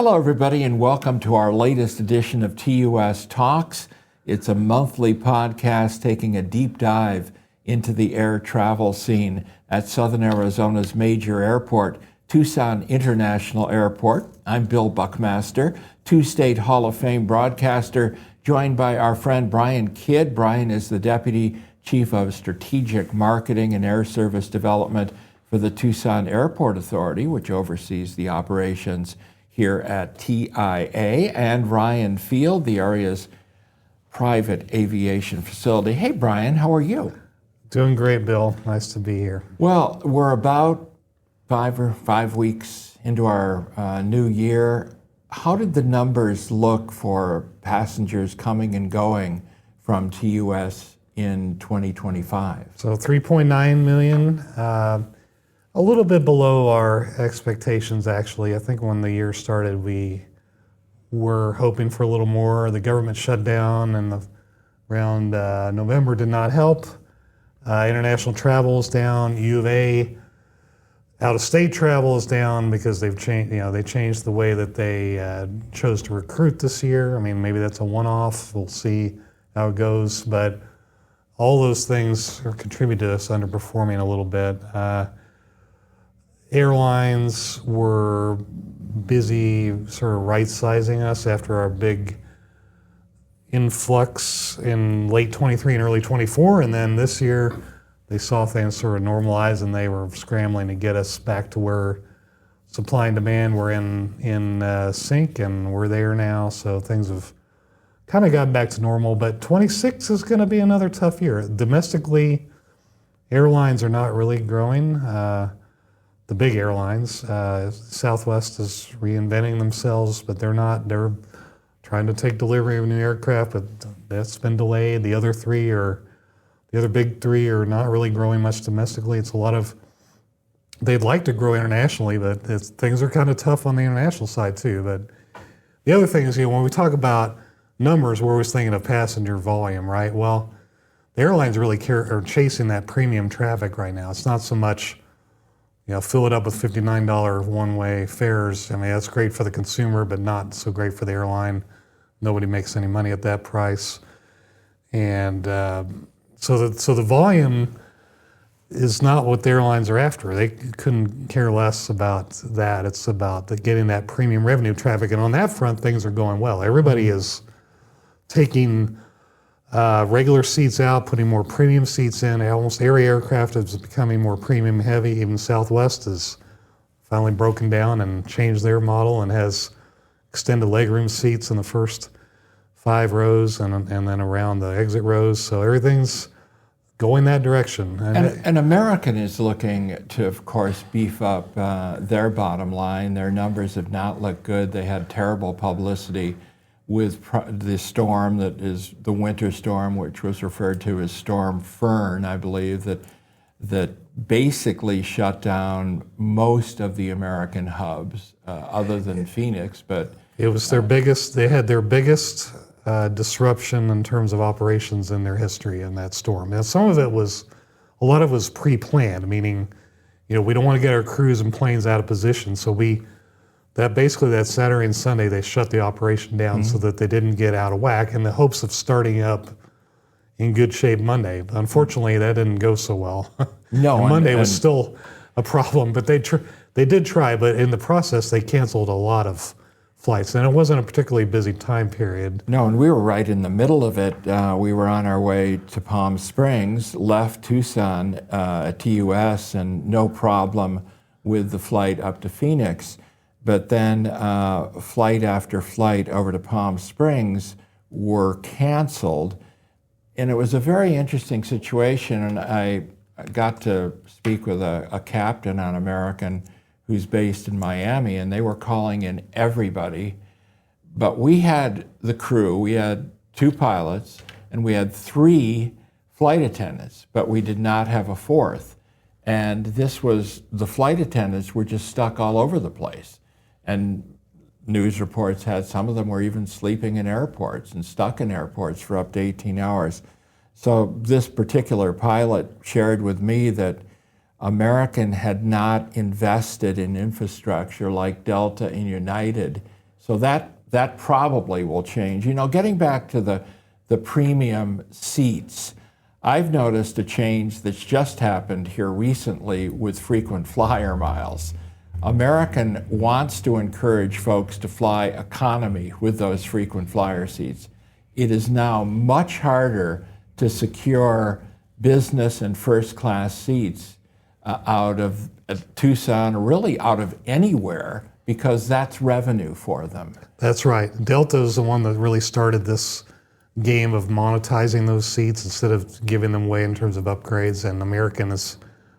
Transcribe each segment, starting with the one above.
Hello, everybody, and welcome to our latest edition of TUS Talks. It's a monthly podcast taking a deep dive into the air travel scene at Southern Arizona's major airport, Tucson International Airport. I'm Bill Buckmaster, two-state Hall of Fame broadcaster, joined by our friend Brian Kidd. Brian is the Deputy Chief of Strategic Marketing and Air Service Development for the Tucson Airport Authority, which oversees the operations here at TIA, and Ryan Field, the area's private aviation facility. Hey, Brian, how are you? Doing great, Bill. Nice to be here. Well, we're about 5 weeks into our new year. How did the numbers look for passengers coming and going from TUS in 2025? So 3.9 million, a little bit below our expectations, actually. I think when the year started, we were hoping for a little more. The government shutdown and around November did not help. International travel is down. U of A out-of-state travel is down because they've changed. They changed the way that they chose to recruit this year. I mean, maybe that's a one-off. We'll see how it goes. But all those things are contributing to us underperforming a little bit. Airlines were busy sort of right-sizing us after our big influx in late 23 and early 24, and then this year they saw things sort of normalize and they were scrambling to get us back to where supply and demand were in sync, and we're there now, so things have kind of gotten back to normal. But 26 is going to be another tough year. Domestically, airlines are not really growing. The big airlines, Southwest is reinventing themselves, but they're not. They're trying to take delivery of new aircraft, but that's been delayed. The other big three are not really growing much domestically. It's a lot of, they'd like to grow internationally, but things are kind of tough on the international side too. But the other thing is, when we talk about numbers, we're always thinking of passenger volume, right? Well, the airlines really are chasing that premium traffic right now. It's not so much, fill it up with $59 one-way fares. I mean, that's great for the consumer, but not so great for the airline. Nobody makes any money at that price. And so the volume is not what the airlines are after. They couldn't care less about that. It's about getting that premium revenue traffic. And on that front, things are going well. Everybody is taking regular seats out, putting more premium seats in. Almost every aircraft is becoming more premium heavy. Even Southwest has finally broken down and changed their model and has extended legroom seats in the first 5 rows and then around the exit rows. So everything's going that direction. And American is looking to, of course, beef up their bottom line. Their numbers have not looked good. They had terrible publicity with the storm that is the winter storm, which was referred to as Storm Fern, I believe, that basically shut down most of the American hubs, other than Phoenix. But it was their biggest. They had their biggest disruption in terms of operations in their history in that storm. Now, a lot of it was pre-planned, meaning, we don't want to get our crews and planes out of position, so that Saturday and Sunday, they shut the operation down so that they didn't get out of whack in the hopes of starting up in good shape Monday. Unfortunately, that didn't go so well. No, Monday was still a problem, but they did try, but in the process, they canceled a lot of flights, and it wasn't a particularly busy time period. No, and we were right in the middle of it. We were on our way to Palm Springs, left Tucson at TUS, and no problem with the flight up to Phoenix. But then flight after flight over to Palm Springs were canceled. And it was a very interesting situation. And I got to speak with a captain on American who's based in Miami, and they were calling in everybody. But we had the crew, we had 2 pilots, and we had 3 flight attendants, but we did not have a 4th. And the flight attendants were just stuck all over the place. And news reports had some of them were even sleeping in airports and stuck in airports for up to 18 hours. So this particular pilot shared with me that American had not invested in infrastructure like Delta and United So that probably will change. Getting back to the premium seats, I've noticed a change that's just happened here recently with frequent flyer miles. American wants to encourage folks to fly economy with those frequent flyer seats. It is now much harder to secure business and first class seats out of Tucson, or really out of anywhere, because that's revenue for them. That's right. Delta is the one that really started this game of monetizing those seats instead of giving them away in terms of upgrades, and American has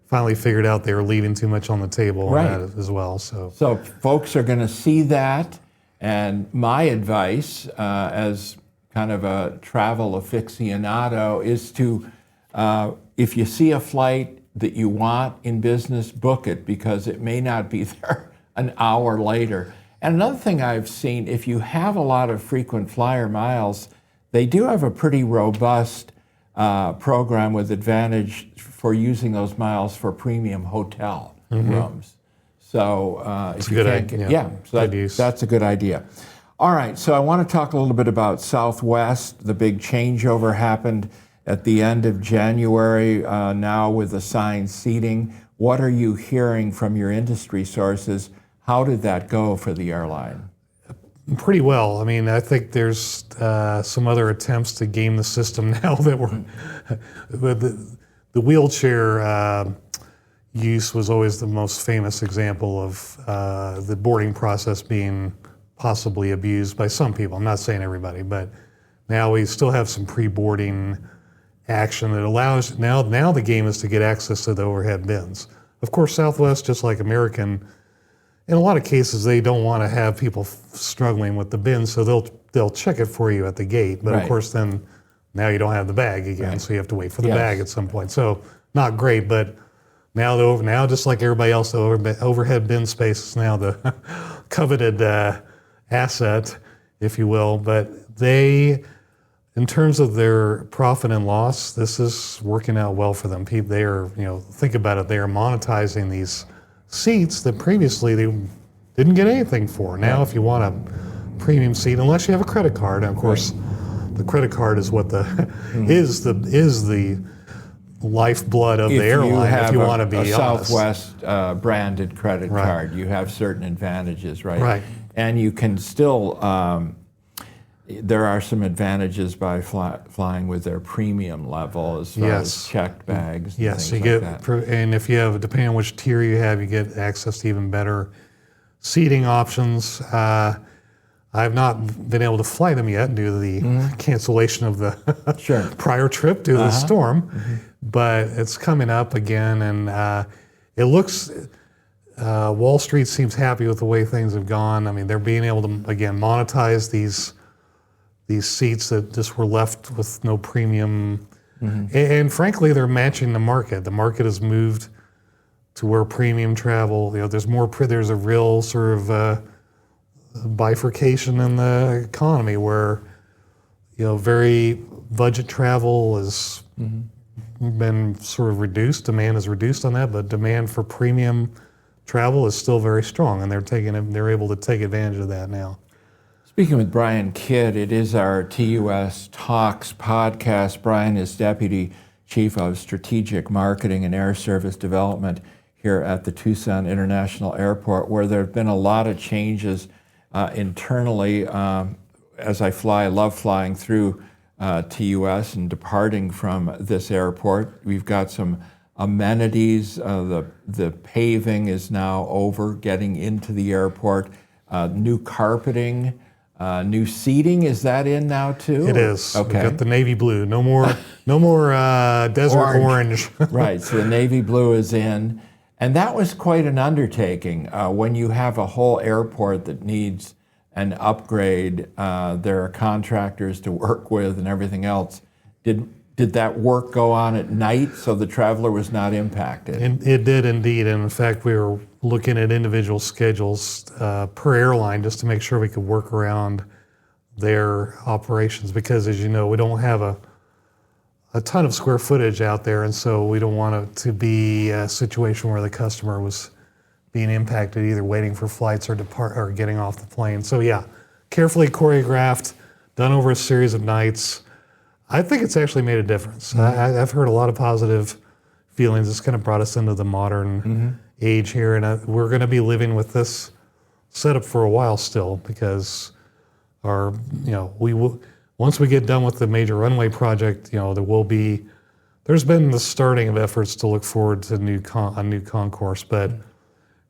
finally figured out they were leaving too much on the table Right. on that as well. So folks are going to see that, and my advice as kind of a travel aficionado is to, if you see a flight that you want in business, book it, because it may not be there an hour later. And another thing I've seen, if you have a lot of frequent flyer miles, they do have a pretty robust program with Advantage for using those miles for premium hotel rooms. So if you can't get, so that's a good idea. All right, so I want to talk a little bit about Southwest. The big changeover happened at the end of January, now with assigned seating. What are you hearing from your industry sources? How did that go for the airline? pretty well. I mean, I think there's some other attempts to game the system now that we're the wheelchair use was always the most famous example of the boarding process being possibly abused by some people. I'm not saying everybody, but now we still have some pre-boarding action that allows, now the game is to get access to the overhead bins. Of course, Southwest, just like American, in a lot of cases, they don't want to have people struggling with the bins, so they'll check it for you at the gate. But Right. Of course, then now you don't have the bag again, Right. so you have to wait for the Yes. bag at some point. So not great, but now just like everybody else, the overhead bin space is now the coveted asset, if you will. But they, in terms of their profit and loss, this is working out well for them. People, they are, think about it, they are monetizing these seats that previously they didn't get anything for. Now, if you want a premium seat, unless you have a credit card, and of course, the credit card is what is the lifeblood of the airline. If you want to be a honest. Southwest branded credit Right. card, you have certain advantages, right? Right. And you can still. There are some advantages by flying with their premium level as far as checked bags. And Yes, things you like get, that. and if you have, depending on which tier you have, you get access to even better seating options. I've not been able to fly them yet due to the cancellation of the Sure. prior trip due to the storm, but it's coming up again, and it looks. Wall Street seems happy with the way things have gone. I mean, they're being able to again monetize these seats that just were left with no premium. And frankly, they're matching the market. The market has moved to where premium travel, there's a real sort of bifurcation in the economy where, very budget travel has been sort of reduced. Demand is reduced on that, but demand for premium travel is still very strong, and they're able to take advantage of that now. Speaking with Brian Kidd, it is our TUS Talks podcast. Brian is Deputy Chief of Strategic Marketing and Air Service Development here at the Tucson International Airport, where there have been a lot of changes internally. As I love flying through TUS and departing from this airport. We've got some amenities. The paving is now over, getting into the airport. New carpeting. New seating, is that in now too? It is. Okay. We've got the navy blue. No more desert orange. Right, so the navy blue is in. And that was quite an undertaking. When you have a whole airport that needs an upgrade, there are contractors to work with and everything else. Did that work go on at night so the traveler was not impacted? And it did indeed. And in fact, we were looking at individual schedules per airline just to make sure we could work around their operations, because as you know, we don't have a ton of square footage out there, and so we don't want it to be a situation where the customer was being impacted, either waiting for flights or getting off the plane. So yeah, carefully choreographed, done over a series of nights. I think it's actually made a difference. I've heard a lot of positive feelings. It's kind of brought us into the modern age here, and we're going to be living with this setup for a while still, because once we get done with the major runway project, there's been the starting of efforts to look forward to a new concourse, but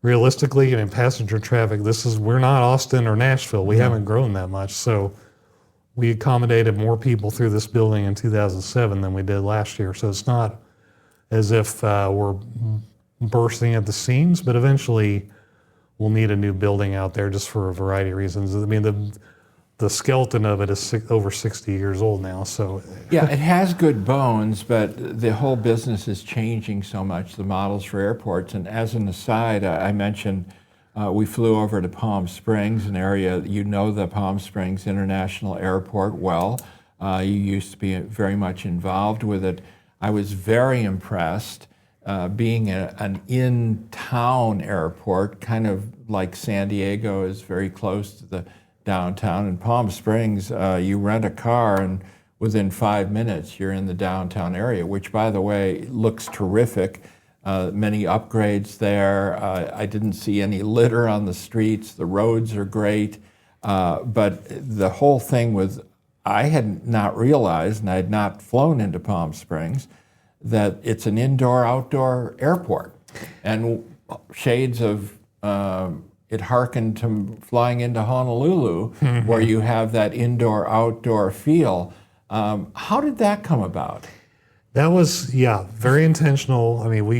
realistically, passenger traffic, we're not Austin or Nashville. We haven't grown that much, so we accommodated more people through this building in 2007 than we did last year. So it's not as if we're bursting at the seams, but eventually we'll need a new building out there just for a variety of reasons. I mean, the skeleton of it is over 60 years old now. So yeah, it has good bones, but the whole business is changing so much, the models for airports. And as an aside, I mentioned we flew over to Palm Springs, an area, the Palm Springs International Airport well. You used to be very much involved with it. I was very impressed being an in-town airport, kind of like San Diego is very close to the downtown. In Palm Springs, you rent a car and within 5 minutes you're in the downtown area, which, by the way, looks terrific. Many upgrades there. I didn't see any litter on the streets. The roads are great. But the whole thing I had not realized, and I had not flown into Palm Springs, that it's an indoor-outdoor airport. And shades of it harkened to flying into Honolulu, where you have that indoor-outdoor feel. How did that come about? That was, very intentional. I mean,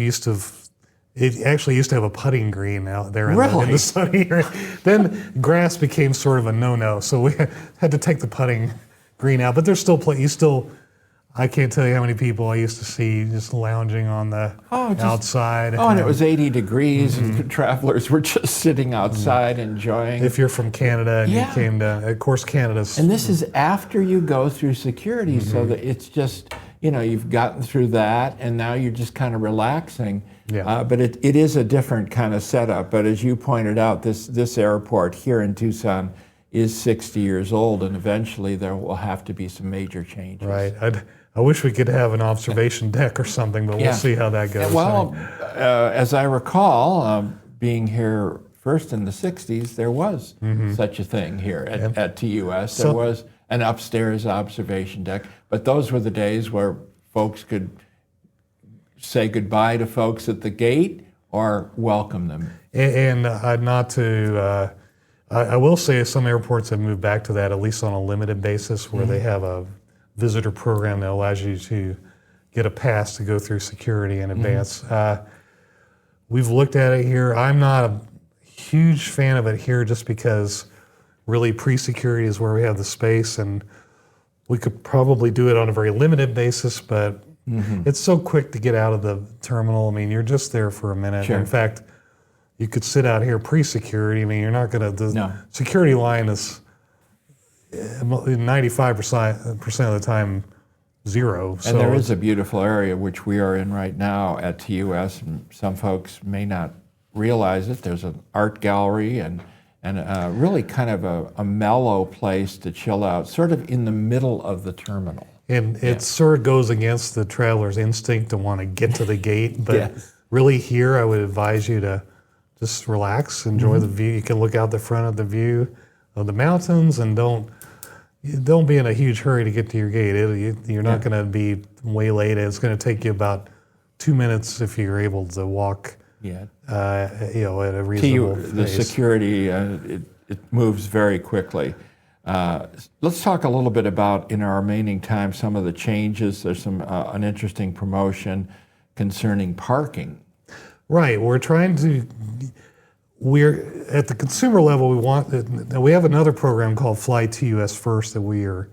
it actually used to have a putting green out there in the sunny area. Then grass became sort of a no-no, so we had to take the putting green out. But there's still I can't tell you how many people I used to see just lounging on the outside. And it was 80 degrees, and travelers were just sitting outside enjoying. If you're from Canada and you came to, of course, Canada's. And this is after you go through security, so that it's just, you've gotten through that, and now you're just kind of relaxing. Yeah. But it is a different kind of setup. But as you pointed out, this airport here in Tucson is 60 years old, and eventually there will have to be some major changes. Right. I wish we could have an observation deck or something, but we'll see how that goes. Well, as I recall, being here first in the 60s, there was such a thing here at TUS. There was an upstairs observation deck, but those were the days where folks could say goodbye to folks at the gate or welcome them. And I will say some airports have moved back to that, at least on a limited basis, where they have a visitor program that allows you to get a pass to go through security in advance. We've looked at it here. I'm not a huge fan of it here just because really pre-security is where we have the space, and we could probably do it on a very limited basis, but it's so quick to get out of the terminal. I mean, you're just there for a minute. Sure. In fact, you could sit out here pre-security. I mean, you're not going to, the security line is 95% of the time zero. And there is a beautiful area, which we are in right now at TUS, and some folks may not realize it. There's an art gallery and really kind of a mellow place to chill out, sort of in the middle of the terminal. And it sort of goes against the traveler's instinct to want to get to the gate, but really here I would advise you to just relax, enjoy the view. You can look out the front of the view of the mountains, and don't be in a huge hurry to get to your gate. You're not going to be waylaid. It's going to take you about 2 minutes if you're able to walk. At a reasonable pace. The security, it moves very quickly. Let's talk a little bit about, in our remaining time, some of the changes. There's an interesting promotion concerning parking. Right. We're at the consumer level, we have another program called Fly TUS First that we are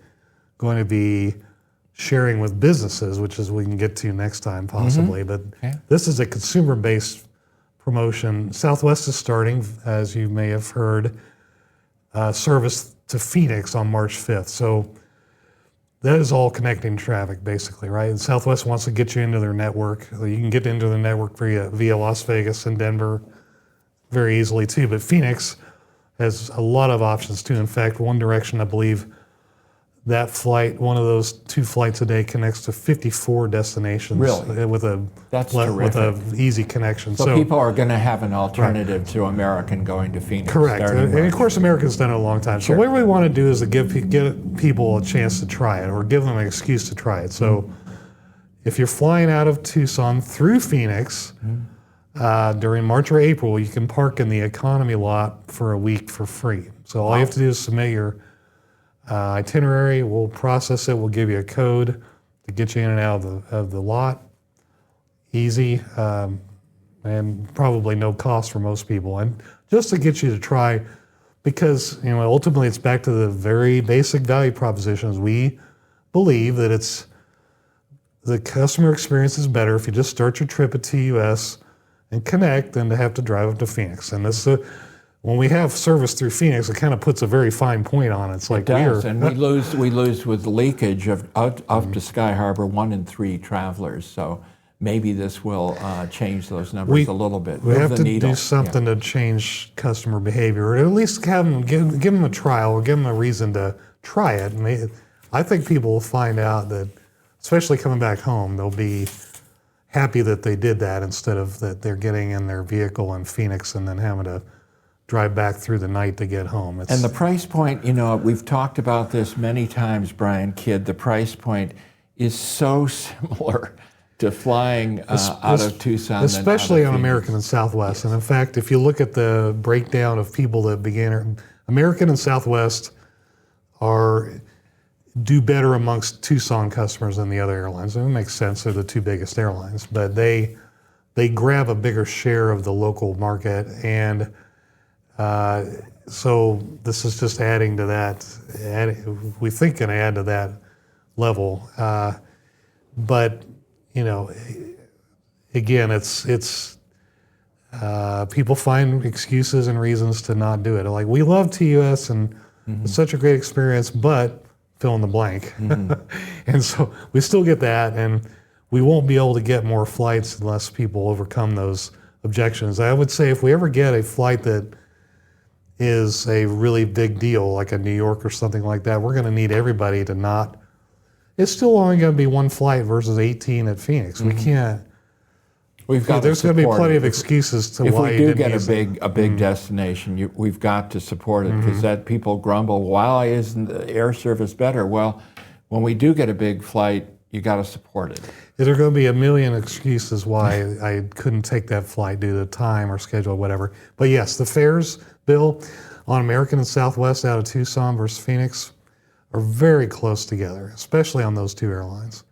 going to be sharing with businesses, which is we can get to next time possibly. But this is a consumer-based promotion. Southwest is starting, as you may have heard, service to Phoenix on March 5th. So that is all connecting traffic, basically, right? And Southwest wants to get you into their network. You can get into the network via Las Vegas and Denver very easily too. But Phoenix has a lot of options too. In fact, one direction, I believe, that flight, one of those 2 flights a day, connects to 54 destinations. Really? With That's a easy connection. So people are going to have an alternative to American going to Phoenix. Correct. starting And of March. course, American's done it a long time. So what we want to do is to give people a chance to try it, or give them an excuse to try it. So if you're flying out of Tucson through Phoenix during March or April, you can park in the economy lot for a week for free. So all you have to do is submit your itinerary. We'll process it. We'll give you a code to get you in and out of the lot. Easy, and probably no cost for most people. And just to get you to try, because ultimately it's back to the very basic value propositions. We believe that the customer experience is better if you just start your trip at TUS and connect than to have to drive up to Phoenix. And this when we have service through Phoenix, it kind of puts a very fine point on it. It's like and we lose with leakage of up to Sky Harbor 1 in 3 travelers. So maybe this will change those numbers a little bit. We have to do something to change customer behavior, or at least give them a trial, or give them a reason to try it. And I think people will find out that, especially coming back home, they'll be happy that they did that instead of that they're getting in their vehicle in Phoenix and then having to drive back through the night to get home. And the price point, we've talked about this many times, Brian Kidd, the price point is so similar to flying out of Tucson. Especially on American and Southwest. Yes. And in fact, if you look at the breakdown of people that began, American and Southwest do better amongst Tucson customers than the other airlines. And it makes sense, they're the 2 biggest airlines, but they grab a bigger share of the local market. And so this is just adding to that. We think can add to that level. But again, it's people find excuses and reasons to not do it. Like, we love TUS and it's such a great experience, but fill in the blank. And so we still get that, and we won't be able to get more flights unless people overcome those objections. I would say if we ever get a flight that is a really big deal, like a New York or something like that, we're going to need everybody to not. It's still only going to be 1 flight versus 18 at Phoenix. We can't. There's going to be plenty of excuses to why you didn't use it. If we do get a big destination, we've got to support it, because that people grumble, why isn't the air service better? Well, when we do get a big flight, you got to support it. There are going to be a million excuses why I couldn't take that flight due to time or schedule or whatever. But yes, the fares, Bill, on American and Southwest out of Tucson versus Phoenix are very close together, especially on those 2 airlines.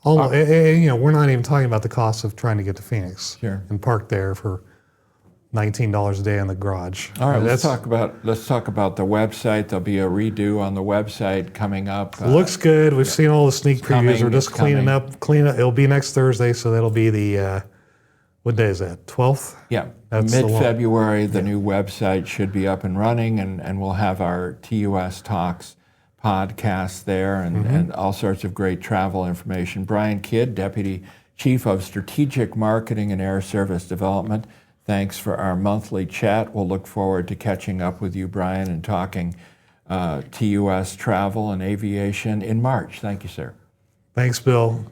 We're not even talking about the cost of trying to get to Phoenix and park there for $19 a day in the garage. All right, let's talk about the website. There'll be a redo on the website coming up. Looks good. We've seen all the sneak previews. We're just cleaning up. It'll be next Thursday, so that'll be the what day is that? 12th? Yeah, mid-February. The new website should be up and running, and we'll have our TUS Talks podcast there, and all sorts of great travel information. Brian Kidd, Deputy Chief of Strategic Marketing and Air Service Development, thanks for our monthly chat. We'll look forward to catching up with you, Brian, and talking TUS travel and aviation in March. Thank you, sir. Thanks, Bill.